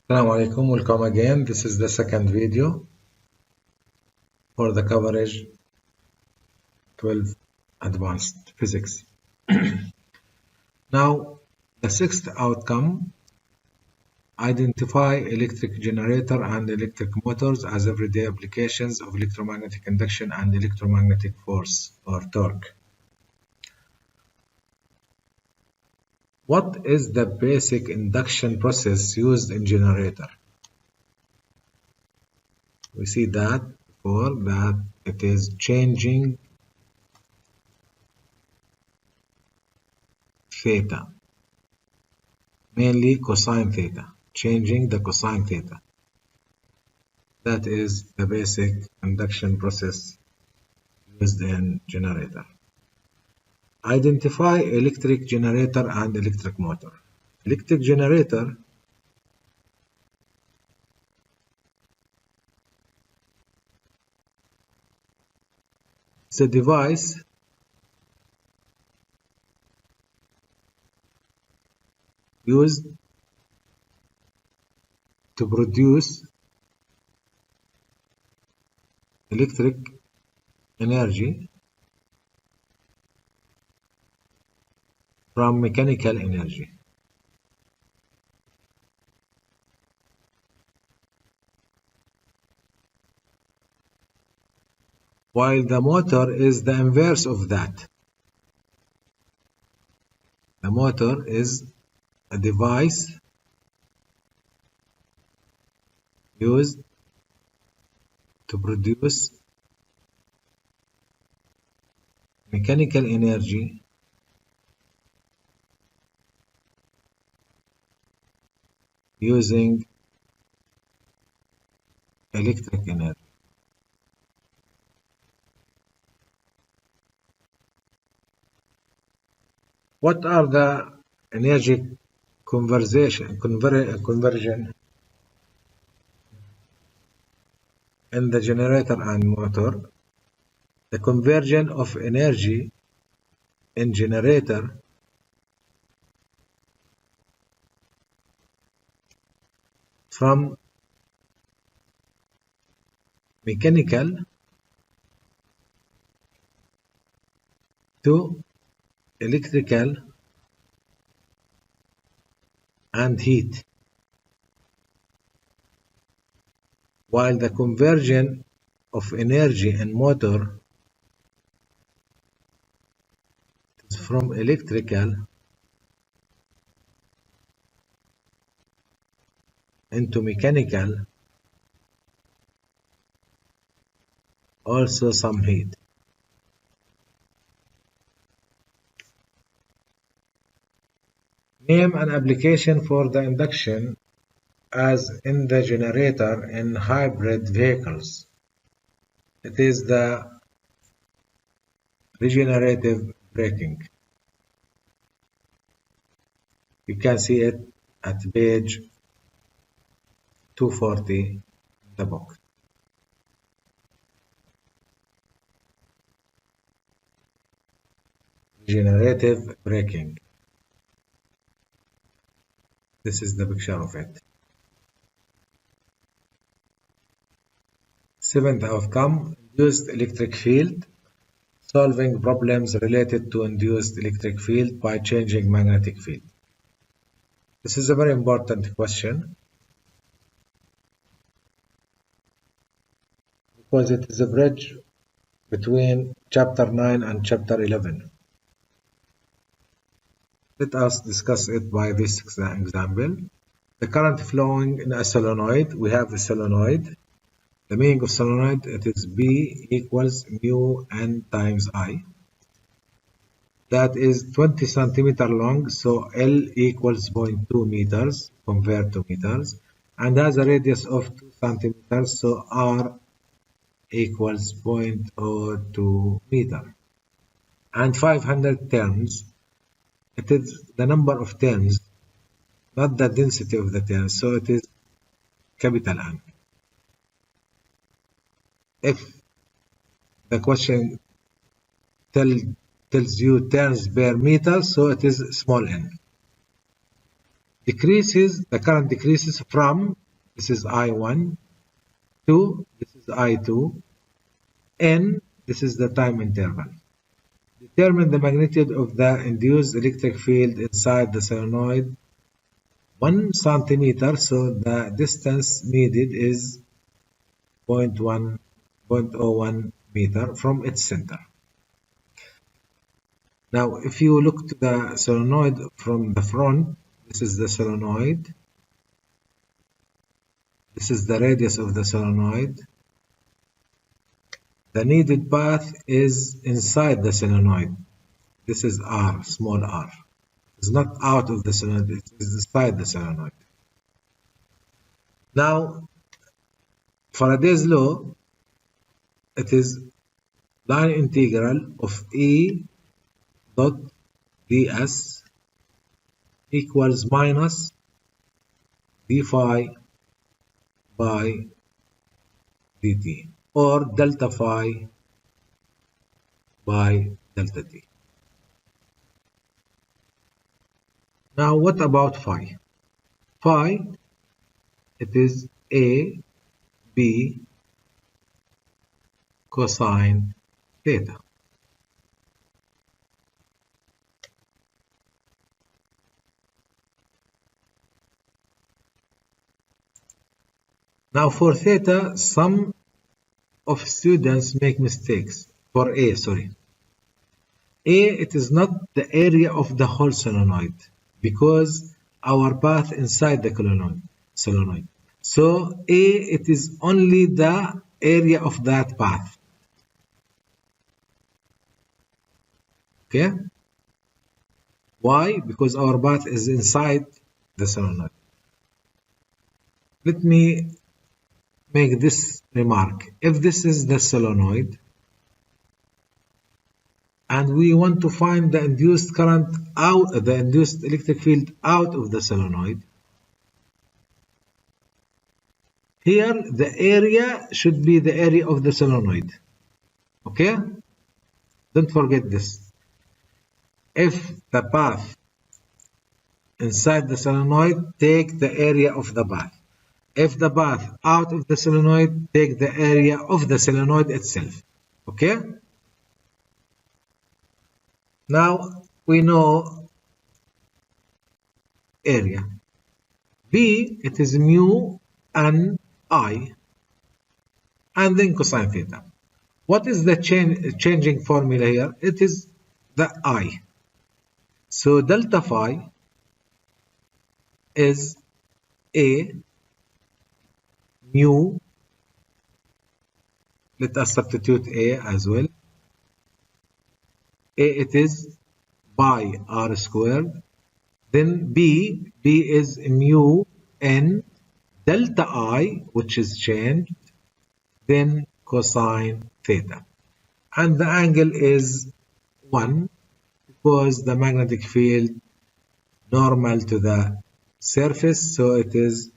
Assalamu alaikum, welcome again. This is the second video for the coverage 12 advanced physics. Now, the sixth outcome, identify electric generator and electric motors as everyday applications of electromagnetic induction and electromagnetic force or torque. What is the basic induction process used in generator? We see that before that it is changing theta, mainly cosine theta, changing the cosine theta. That is the basic induction process used in generator. Identify electric generator and electric motor. Electric generator is a device used to produce electric energy from mechanical energy. While the motor is the inverse of that. The motor is a device used to produce mechanical energy using electric energy. What are the energy conversion in the generator and motor? The conversion of energy in generator from mechanical to electrical and heat, while the conversion of energy in motor is from electrical into mechanical, also some heat. Name an application for the induction as in the generator in hybrid vehicles. It is the regenerative braking. You can see it at page 240 in the book. Regenerative braking. This is the picture of it. Seventh outcome, induced electric field. Solving problems related to induced electric field by changing magnetic field. This is a very important question because it is a bridge between chapter 9 and chapter 11. Let us discuss it by this example. The current flowing in a solenoid. We have a solenoid. The meaning of solenoid, it is B equals mu n times I. That is 20 centimeter long, so L equals 0.2 meters, convert to meters, and has a radius of 2 centimeters, so R equals 0.02 meter. And 500 turns. It is the number of turns, not the density of the turns, so it is capital N. If the question tells you turns per meter, so it is small n. decreases, the current decreases from, this is I1, to, this is I2, N, this is the time interval. Determine the magnitude of the induced electric field inside the solenoid, 1 centimeter, so the distance needed is 0.01 meter from its center. Now, if you look to the solenoid from the front, this is the solenoid. This is the radius of the solenoid. The needed path is inside the solenoid. This is R, small r. It's not out of the solenoid, it is inside the solenoid. Now, Faraday's law, it is line integral of E dot ds equals minus d phi by dt, or delta phi by delta t. Now what about phi? Phi, it is A, B cosine theta. Now for theta, some of students make mistakes. For A, sorry. A, it is not the area of the whole solenoid because our path inside the solenoid. So A, it is only the area of that path. Okay? Why? Because our path is inside the solenoid. Let me make this remark. If this is the solenoid and we want to find the induced current out, the induced electric field out of the solenoid, here the area should be the area of the solenoid. Okay? Don't forget this. If the path inside the solenoid, take the area of the path. If the path out of the solenoid, take the area of the solenoid itself. Okay? Now we know area. B, it is mu and I, and then cosine theta. What is the changing formula here? It is the I. So delta phi is A mu, let us substitute A as well. A, it is by r squared. Then B is mu n delta I, which is changed, then cosine theta. And the angle is 1 because the magnetic field normal to the surface, so it is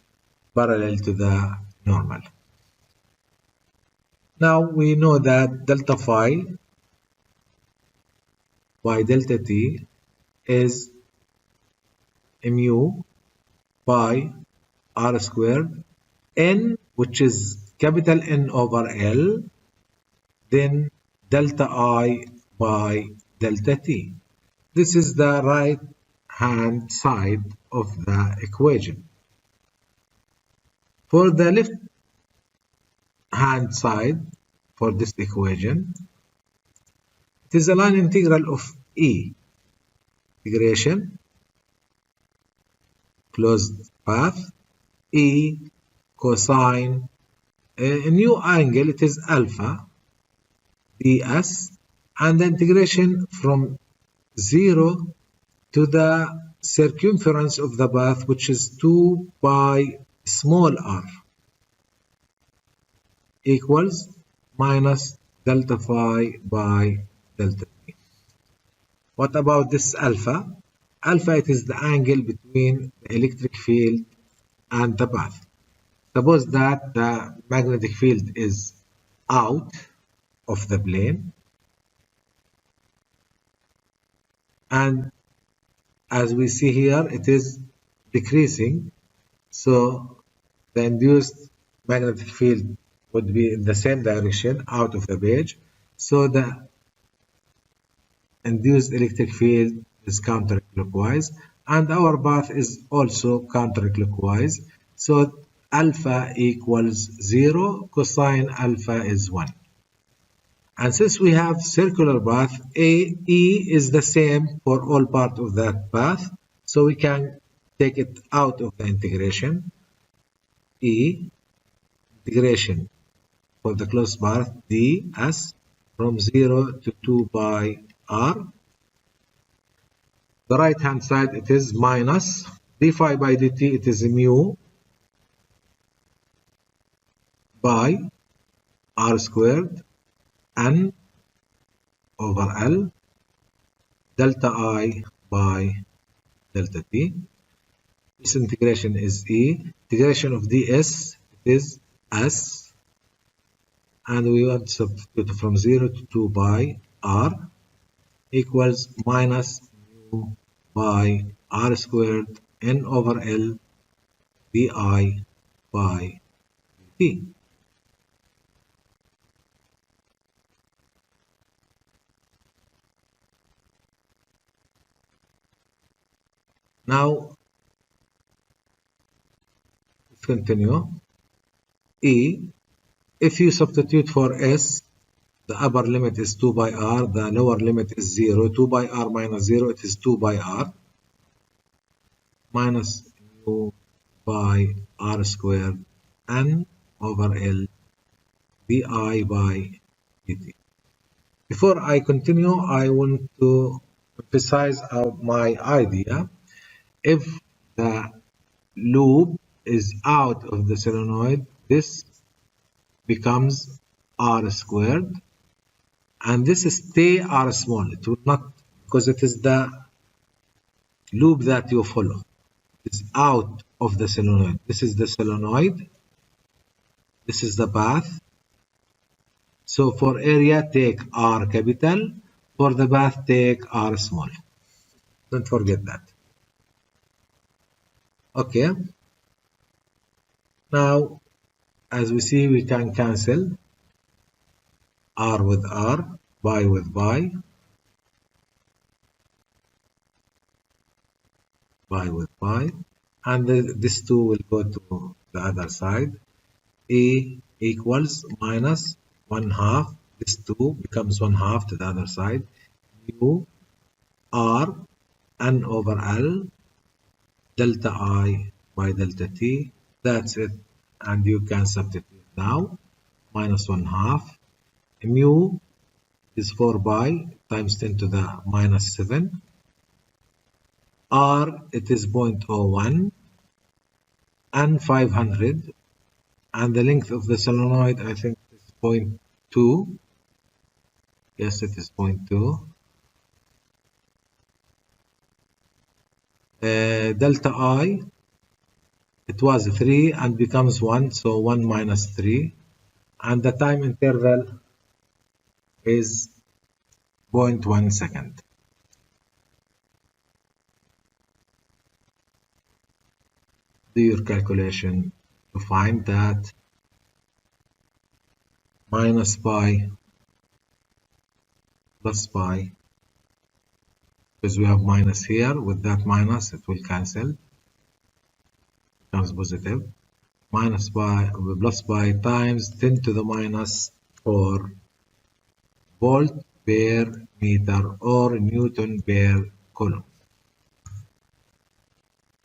parallel to the normal. Now we know that delta phi by delta t is mu pi r squared n, which is capital N over L, then delta I by delta t. This is the right hand side of the equation. For the left hand side for this equation, it is a line integral of E, integration, closed path, E cosine, a new angle, it is alpha, ds, and the integration from 0 to the circumference of the path, which is 2 pi small r, equals minus delta phi by delta t. What about this alpha? Alpha, it is the angle between the electric field and the path. Suppose that the magnetic field is out of the plane, and as we see here, it is decreasing, so the induced magnetic field would be in the same direction out of the page, so the induced electric field is counterclockwise, and our path is also counterclockwise, so alpha equals 0, cosine alpha is 1. And since we have circular path, E is the same for all part of that path, so we can take it out of the integration. E, integration for the closed path, ds from 0 to 2 pi r. The right hand side, it is minus d phi by dt, it is mu by r squared n over L delta I by delta T. This integration is E. Integration of ds is S, and we want to substitute from 0 to 2 pi r equals minus mu by r squared n over L di by dt. Now, let's continue. E, if you substitute for S, the upper limit is 2 by r, the lower limit is 0. 2 by r minus 0, it is 2 by r minus mu by r squared n over L di by dt. Before I continue, I want to emphasize my idea. If the loop is out of the solenoid, this becomes r squared, and this stay r small. It will not, because it is the loop that you follow. It is out of the solenoid. This is the solenoid. This is the path. So for area, take r capital. For the path, take r small. Don't forget that. Okay. Now, as we see, we can cancel r with r, pi with pi, pi with pi, and this 2 will go to the other side. A equals minus 1/2. This 2 becomes 1/2 to the other side. Mu r n over L delta I by delta T. That's it. And you can substitute now. Minus 1/2. Mu is 4 pi times 10 to the minus 7. R, it is 0.01 and 500. And the length of the solenoid, I think, is 0.2. Yes, it is 0.2. Delta I, it was 3 and becomes 1, so 1 minus 3. And the time interval is 0.1 second. Do your calculation to find that minus pi plus pi, because we have minus here. With that minus, it will cancel, becomes positive. Minus pi plus pi times 10 to the minus 4 volt per meter or Newton per coulomb.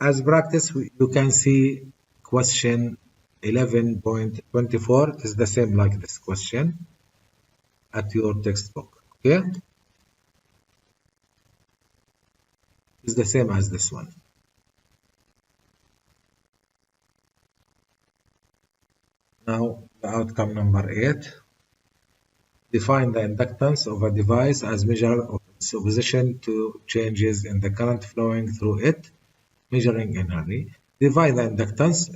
As practice, you can see question 11.24. It is the same like this question at your textbook. Okay? It's the same as this one. Now, the outcome number 8. Define the inductance of a device as measure of its opposition to changes in the current flowing through it, measuring in Henry. Define the inductance.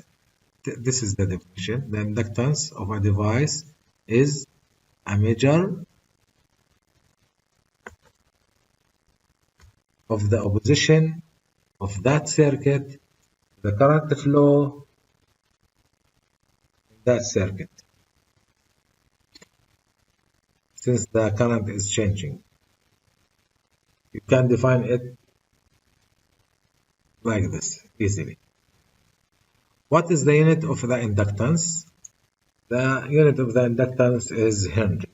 This is the definition. The inductance of a device is a measure of the opposition of that circuit the current flow in that circuit, since the current is changing. You can define it like this easily. What is the unit of the inductance? The unit of the inductance is Henry.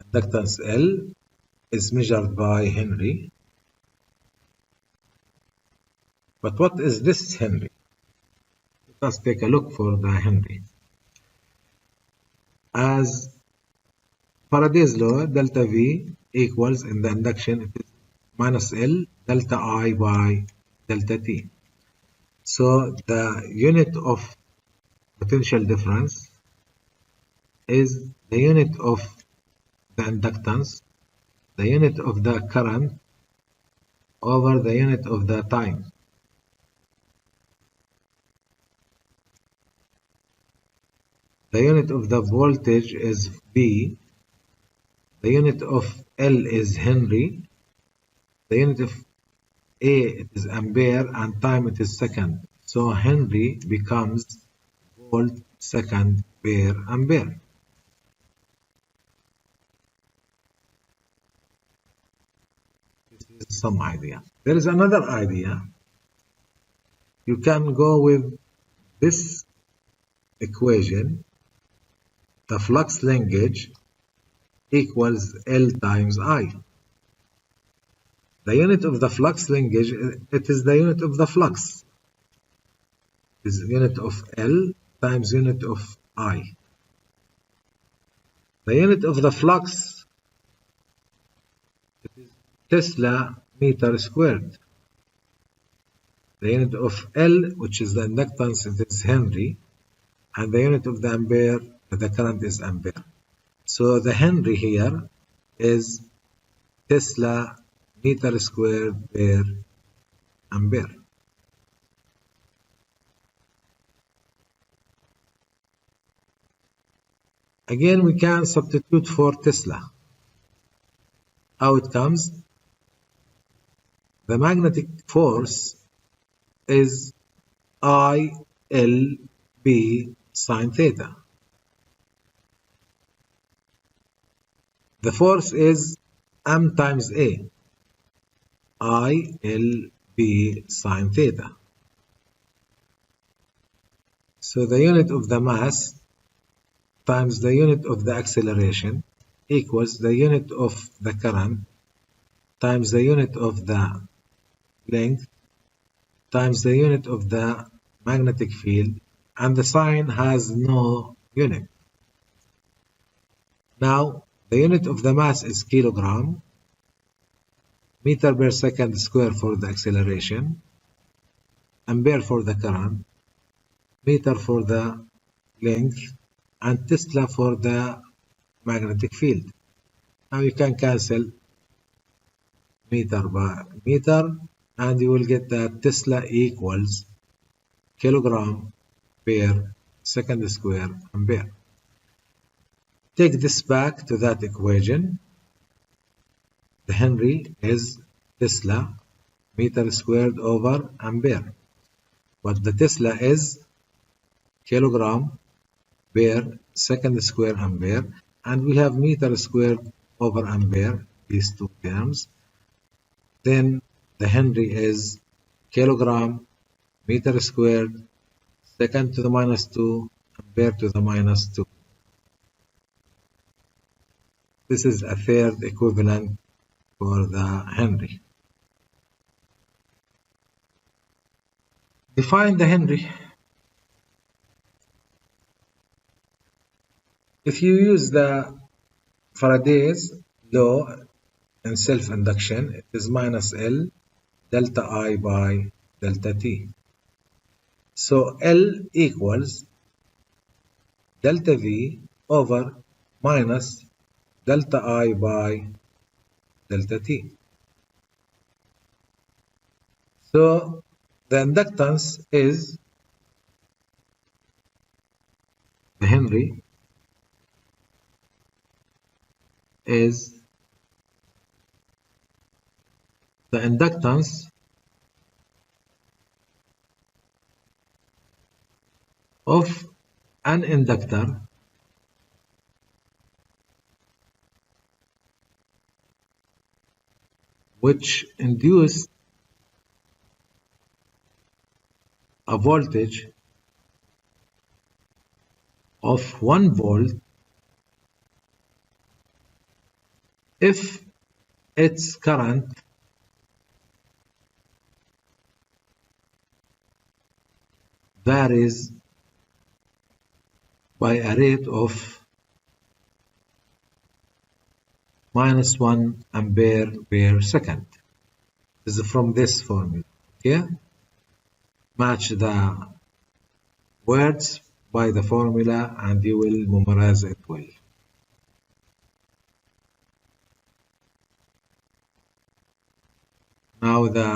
Inductance L is measured by Henry. But what is this Henry? Let us take a look for the Henry. As Faraday's law, delta V equals in the induction, it is minus L delta I by delta T. So the unit of potential difference is the unit of the inductance, the unit of the current over the unit of the time. The unit of the voltage is V, the unit of L is Henry, the unit of A it is ampere, and time it is second. So Henry becomes volt second per ampere. This is some idea. There is another idea. You can go with this equation. The flux linkage equals L times I. The unit of the flux linkage, it is the unit of the flux. It is unit of L times unit of I. The unit of the flux, it is Tesla meter squared. The unit of L, which is the inductance, it is Henry. And the unit of the ampere, the current is ampere. So the Henry here is Tesla meter squared per ampere. Again, we can substitute for Tesla. How it comes? The magnetic force is I L B sine theta. The force is M times A, I L B sine theta. So the unit of the mass times the unit of the acceleration equals the unit of the current times the unit of the length times the unit of the magnetic field, and the sign has no unit. Now, the unit of the mass is kilogram, meter per second square for the acceleration, ampere for the current, meter for the length, and Tesla for the magnetic field. Now you can cancel meter by meter, and you will get that Tesla equals kilogram per second square ampere. Take this back to that equation. The Henry is Tesla meter squared over ampere, but the Tesla is kilogram per second square ampere, and we have meter squared over ampere, these two terms. Then the Henry is kilogram meter squared second to the minus 2 ampere to the minus 2. This is a third equivalent for the Henry. Define the Henry. If you use the Faraday's law in self-induction, it is minus L delta I by delta T. So L equals delta V over minus delta I by delta T. So the inductance is the Henry is the inductance of an inductor which induced a voltage of 1 volt if its current varies by a rate of -1 ampere per second. This is from this formula. Okay? Match the words by the formula and you will memorize it well. Now the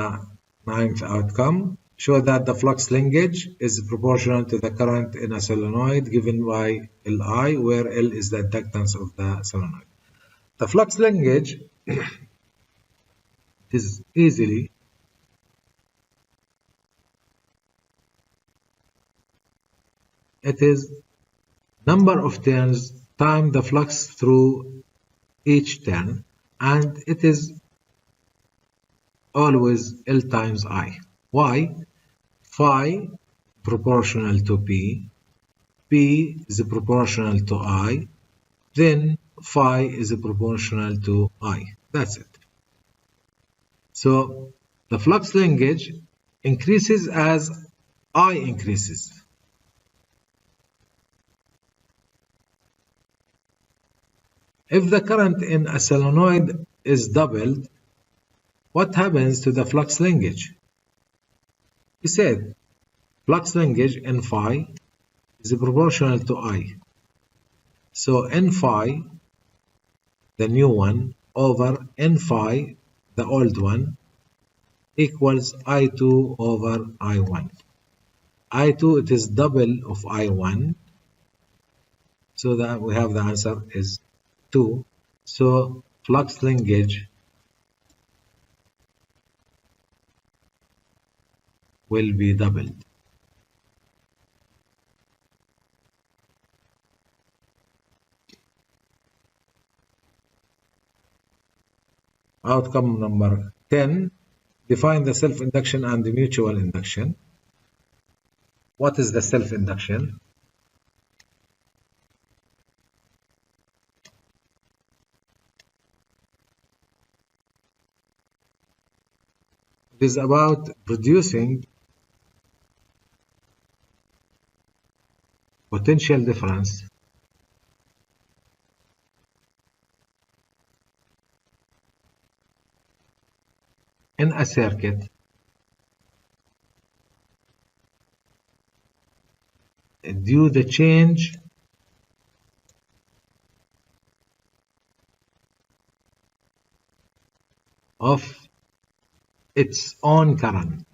9th outcome. Show that the flux linkage is proportional to the current in a solenoid given by Li, where L is the inductance of the solenoid. The flux linkage is easily number of turns times the flux through each turn, and it is always L times I. Why? Phi proportional to P, P is proportional to I, then phi is proportional to I. That's it. So the flux linkage increases as I increases. If the current in a solenoid is doubled, what happens to the flux linkage? We said flux linkage in phi is proportional to I. So n phi, the new one, over n phi, the old one, equals I2 over I1. I2, it is double of I1, so that we have the answer is 2. So flux linkage will be doubled. Outcome number 10. Define the self-induction and the mutual induction. What is the self-induction? It is about producing potential difference in a circuit due to the change of its own current.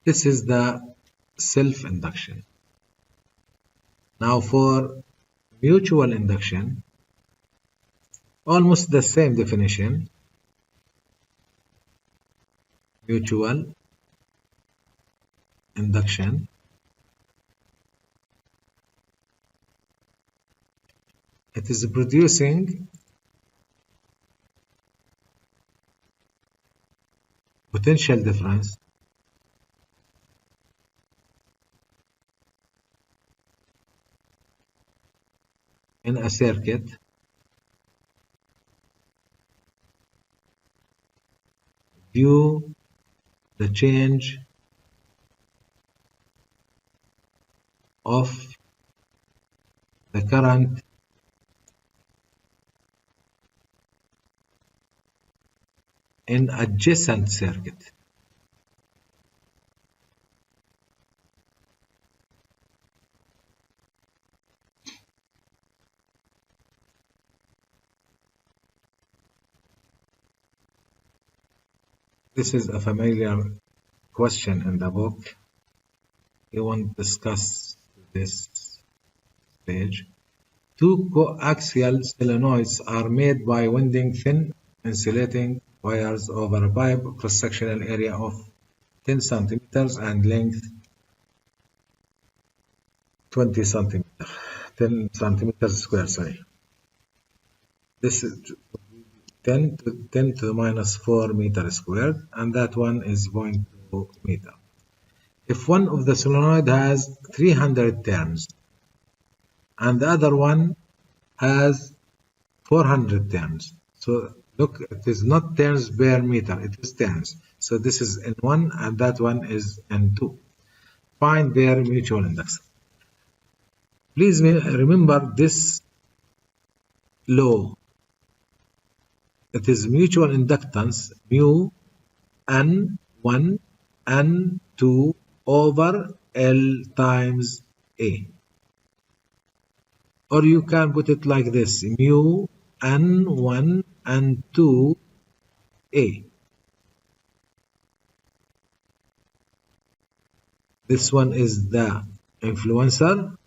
This is the self-induction. Now for mutual induction, almost the same definition. Mutual induction it is producing potential difference in a circuit due the change of the current in adjacent circuit. This is a familiar question in the book. You won't discuss this page. Two coaxial solenoids are made by winding thin insulating wires over a pipe cross-sectional area of 10 centimeters and length 20 centimeters, 10 centimeters square, sorry. This is 10 to the minus 4 meter squared, and that one is 0.2 meter. If one of the solenoid has 300 turns and the other one has 400 turns, so look, it is not turns per meter, it is turns. So this is N1 and that one is N2. Find their mutual inductance. Please remember this law. It is mutual inductance mu N1 N2 over L times A. Or you can put it like this, mu N1 N2 A. This one is the influencer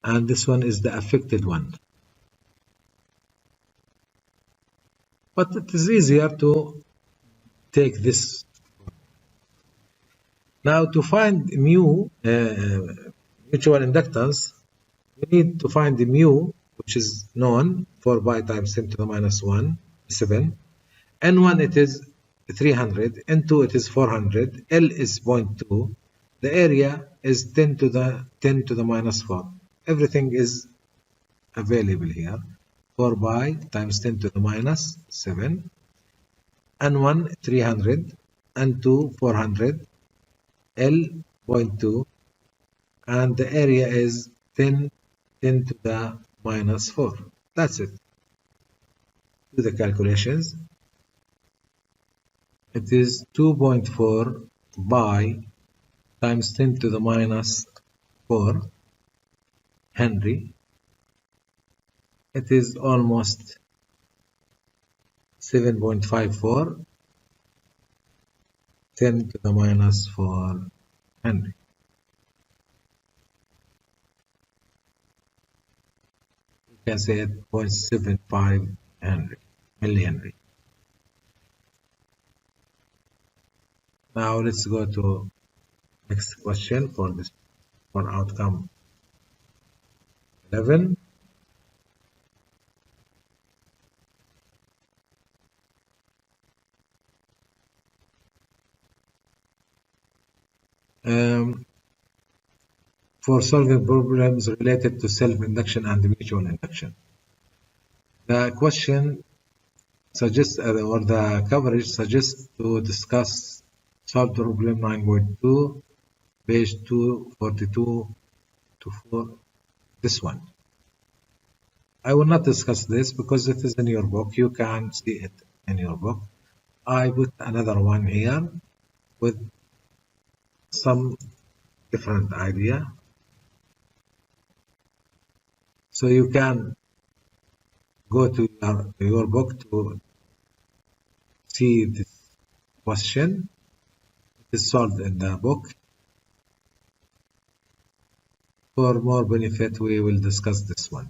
and this one is the affected one. But it is easier to take this. Now to find mu, mutual inductance, we need to find the mu, which is known, 4 pi times 10 to the minus 1, 7. N1 it is 300, N2 it is 400, L is 0.2, the area is 10 to the minus 4. Everything is available here. 4 pi times 10 to the minus 7. N1 300, N2 400, L 0.2, and the area is 10 to the minus 4. That's it. Do the calculations. It is 2.4 pi times 10 to the minus 4 Henry. It is almost 7.54 10 to the minus 4 Henry. You can say it 0.75 Henry, millihenry. Now let's go to next question for outcome 11. For solving problems related to self-induction and mutual induction. The question suggests, or the coverage suggests to discuss solve problem 9.2, page 242 to 4, this one. I will not discuss this because it is in your book. You can see it in your book. I put another one here with some different idea. So you can go to your book to see this question. It is solved in the book. For more benefit, we will discuss this one.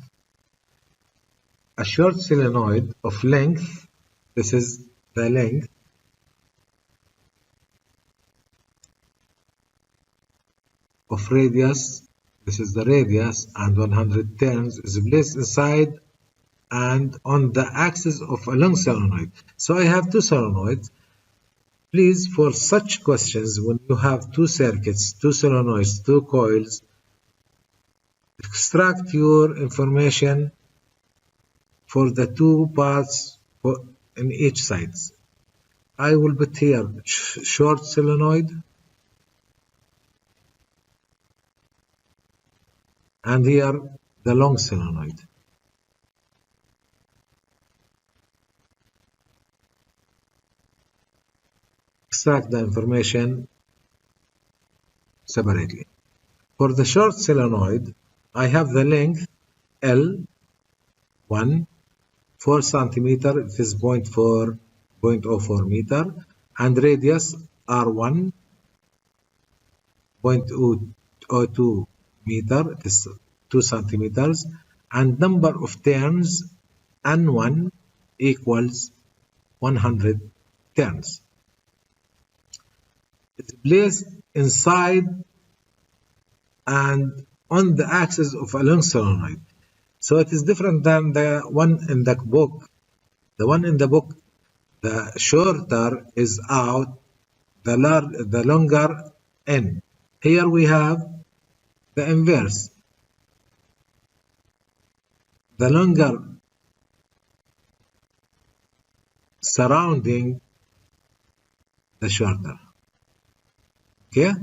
A short solenoid of length, this is the length, of radius, this is the radius, and 100 turns is placed inside and on the axis of a long solenoid. So I have two solenoids. Please, for such questions, when you have two circuits, two solenoids, two coils, extract your information for the two parts in each side. I will put here short solenoid and here the long solenoid. Extract the information separately. For the short solenoid, I have the length L1, 4 centimeter, it is 0.04 meter, and radius R1, 0.02 meter, it is 2 centimeters, and number of turns N1 equals 100 turns. It's placed inside and on the axis of a long solenoid. So it is different than the one in the book. The one in the book, the shorter is out, the longer in. Here we have the inverse. The longer surrounding the shorter. Okay?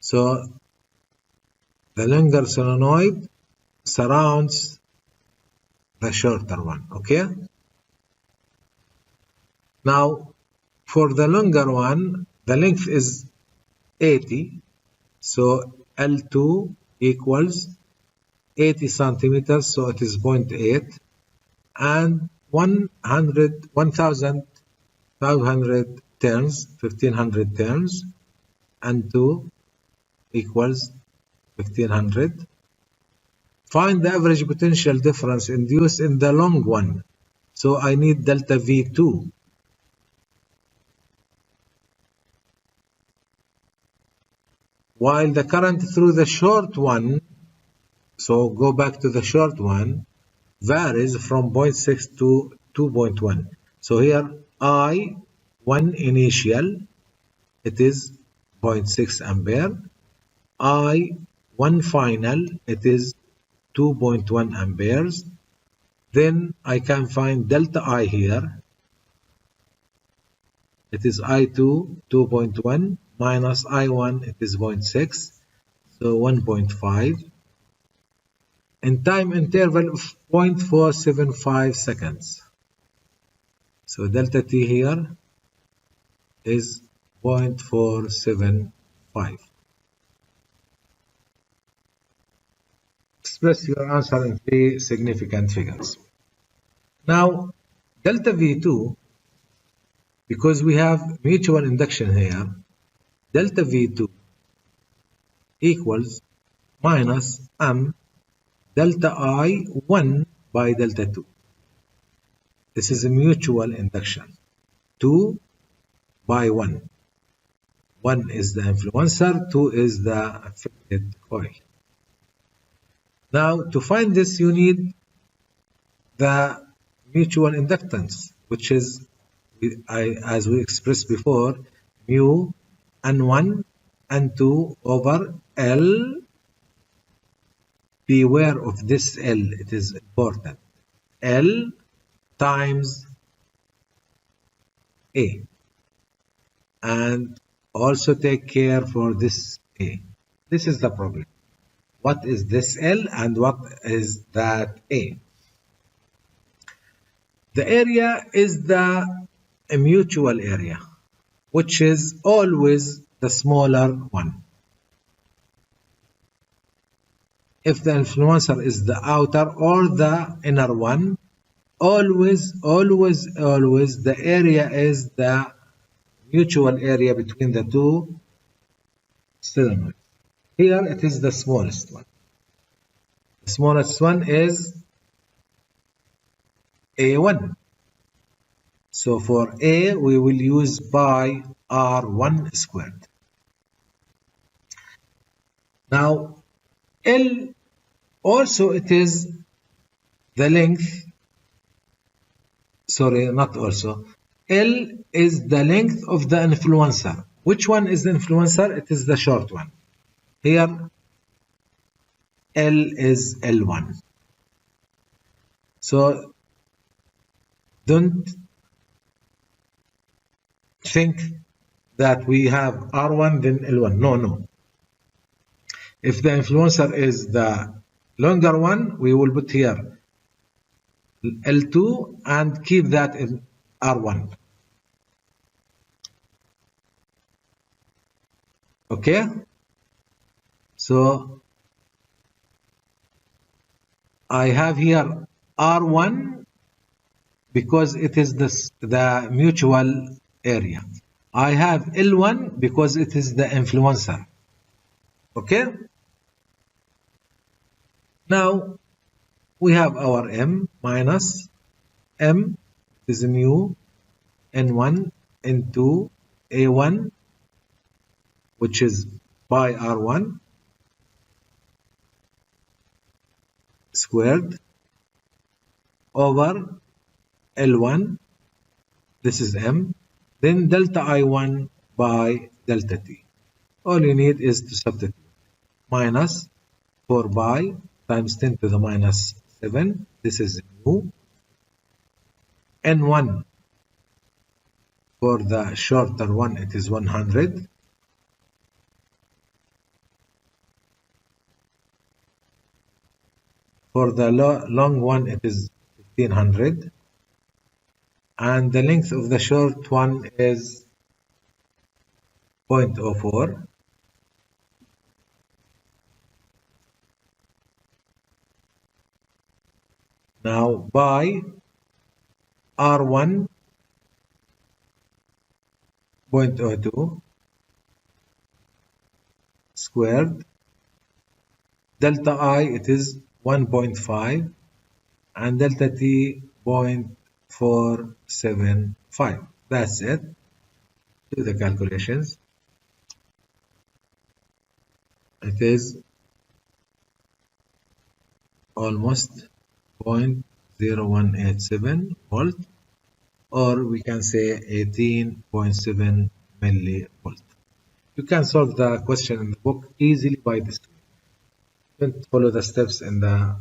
So the longer solenoid surrounds the shorter one. Okay? Now, for the longer one, the length is 80. So L2 equals 80 centimeters, so it is 0.8, and 1,500 turns, 1,500 turns, and 2 equals 1,500. Find the average potential difference induced in the long one. So I need delta V2. While the current through the short one, so go back to the short one, varies from 0.6 to 2.1. So here I1 initial, it is 0.6 ampere. I1 final, it is 2.1 amperes. Then I can find delta I here. It is I2 2.1 minus I1, it is 0.6, so 1.5. In time interval of 0.475 seconds. So delta T here is 0.475. Express your answer in 3 significant figures. Now, delta V2, because we have mutual induction here, delta V2 equals minus M delta I1 by delta 2. This is a mutual induction. 2 by 1. 1 is the influencer, 2 is the affected coil. Now, to find this, you need the mutual inductance, which is, as we expressed before, mu N1 N2 over L. Beware of this L, it is important. L times A. And also take care for this A. This is the problem. What is this L and what is that A? The area is the mutual area, which is always the smaller one. If the influencer is the outer or the inner one, always the area is the mutual area between the two solenoids. Here it is the smallest one. The smallest one is A1. So for A, we will use pi R1 squared. Now, L also it is the length, sorry, not also. L is the length of the influencer. Which one is the influencer? It is the short one. Here, L is L1. So, don't think that we have R1 then L1. No. If the influencer is the longer one, we will put here L2 and keep that in R1. Okay? So, I have here R1 because it is the mutual area. I have L1 because it is the influencer. Okay? Now we have our M minus M is mu N1 into A1, which is by R1 squared over L1, this is M, then delta I1 by delta T. All you need is to substitute. Minus 4 pi times 10 to the minus 7, this is mu. N1, for the shorter one, it is 100. For the long one, it is 1500. And the length of the short one is 0.04. Now by R1 0.02 squared, delta I it is 1.5 and delta T 0.475. That's it. Do the calculations. It is almost 0.0187 volt, or we can say 18.7 millivolt. You can solve the question in the book easily by this. Don't follow the steps in the